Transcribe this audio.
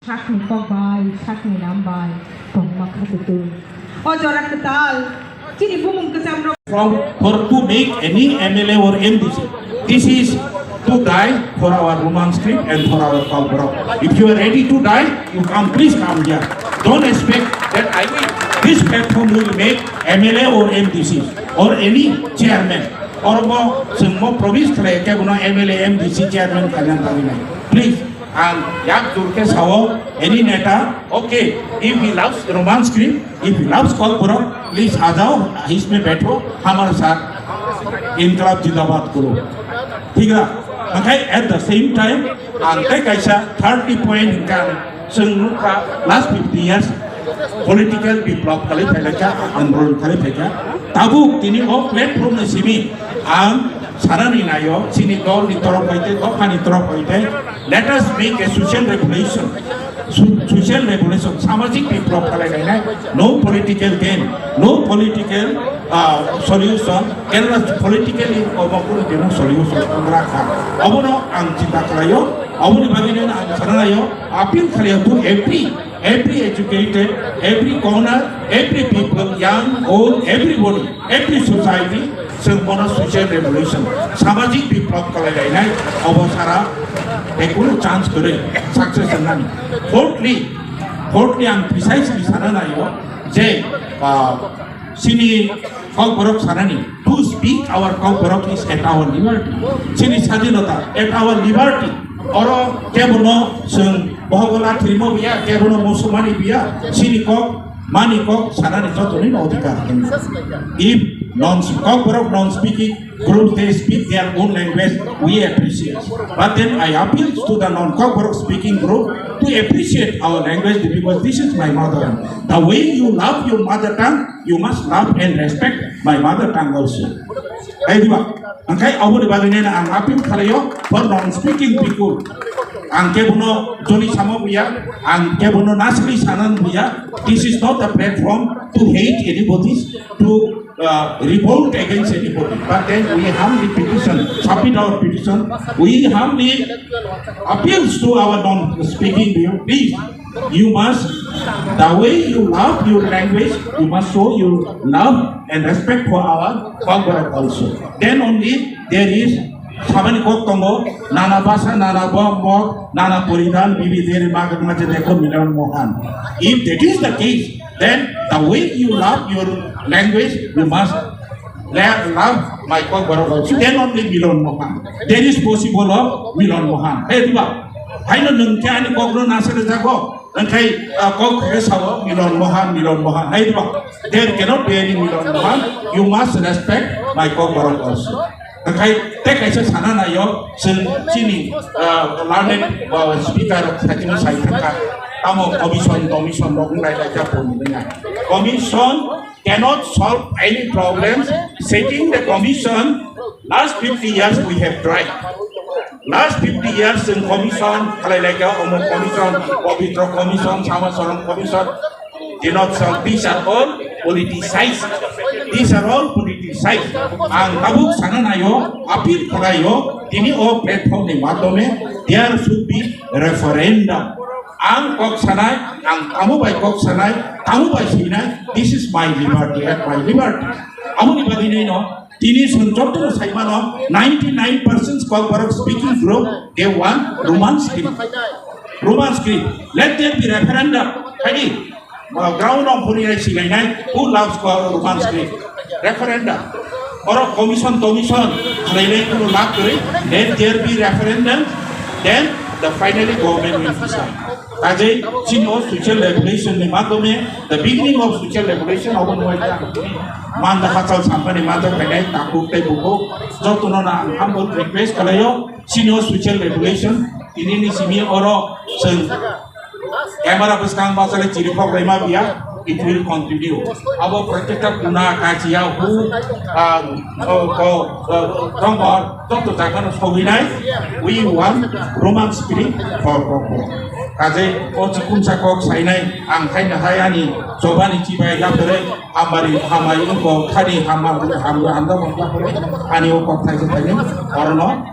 Sakni kokbai, sakni nambai, pengmak betul. Oh jorak ketal, sini bumung kesamro. From for to make any MLA or MDC, this is to die for our Roman script and for our kokborok. If you are ready to die, you come. Please come here. Don't expect that I will. This platform will make MLA or MDC or any chairman or more province kaya guna MLA MDC chairman kalian kami nahi. Please. And yak turke sawo any neta okay if he loves Roman script, if he loves kokborok, please आ जाओ इसमें बैठो हमारे साथ इनकलाब जिंदाबाद करो ठीक है okay at the same time angkai kaisa 30 point kan sengluka last 50 years political biplop kali peleka andron kali peleka tabuk tini o platform na simi ang sarani nayo sini gol ni torok paite go pani torok paite let us make a social regulation samajik biplop kali nai no political gain no political solution kerana politically obakun dena solution ngrakha abono ang cinta kalayo aboni bagina ang saranayo appeal kalayo to every educated, every corner, every people, young, old, everybody, every society, semua social revolution. Samajik biplop kalau lainnya, awasara, ekor chance kere, success nani. Fourthly, yang precisely sana na yo, je sini kokborok sana ni. To speak our kokborok is at our liberty. Sini sadinota at our liberty. Oro kebono seng bohogola trimo biya kebono musumani biya sini kok mani kok sana ni joto ni odikar. If kokborok non-speaking group they speak their own language, we appreciate. But then I appeal to the non-kokborok speaking group to appreciate our language because this is my mother tongue. The way you love your mother tongue, you must love and respect my mother tongue also. Ayo angkai awal bagainya ang appeal kalayo for non-speaking people. Angke buno Joni Samo buya, angke buno Nasri Sanan buya. This is not a platform to hate anybody, to revolt against anybody. But then we humbly petition, submit our petition. We humbly appeals to our non-speaking people. Please, you must, the way you love your language, you must show your love and respect for our kokborok also. Then only there is Sabani kok tongo, nana basa, nana bomok, nana puridan, bibi deri magat maje dekho milan mohan. If that is the case, then the way you love your language, you must love my kokborok also. Then only milan mohan. There is possible of milan mohan. Hey diba, hai no nengke ani kokro nasere jago. Angkai kok kesawa milan mohan. Hai diba, there cannot be any milan mohan. You must respect my kokborok also. Angkai kaisa sana na yo sini lanen speaker sakino sai thaka tamo commission rong lai lai ja pon ni commission cannot solve any problems. Setting the commission, last 50 years we have tried. Last 50 years in commission kalai lai ja omong commission pavitra commission sama sorong commission did not solve. These are all politicized. Ang tabuk sana na yo appeal kalayo ini o platform ni matome there should be referendum. Ang kok sanai, ang kamu by kok sanai, kamu by sinai. This is my liberty and my liberty. Amu ni bagini no. Tini sunjok tu saya mana 99% kokborok speaking group they want Roman script. Let there be referendum. Hadi. Ground of Punirai Silainai, who loves Roman script? Referendum. Or a commission, let there be referendum, then the finally government will decide. Ajay, Chino social regulation ni matome, the beginning of social regulation, Manda Hatsal Sampani Mata Penai, Taku Tebuko, Jotunona, humble request Kalayo, Chino social regulation, ini simi oro sen camera peskan basale ciripok lema biya it will continue. Abo protekta guna kajia hu tongor to takan soginai we want Roman spirit for kokborok. Kaje o cikunca kok sainai ang kaina hayani sobani cibai lapere hamai ko khani hamar anda mongka ani o kok thai thai orno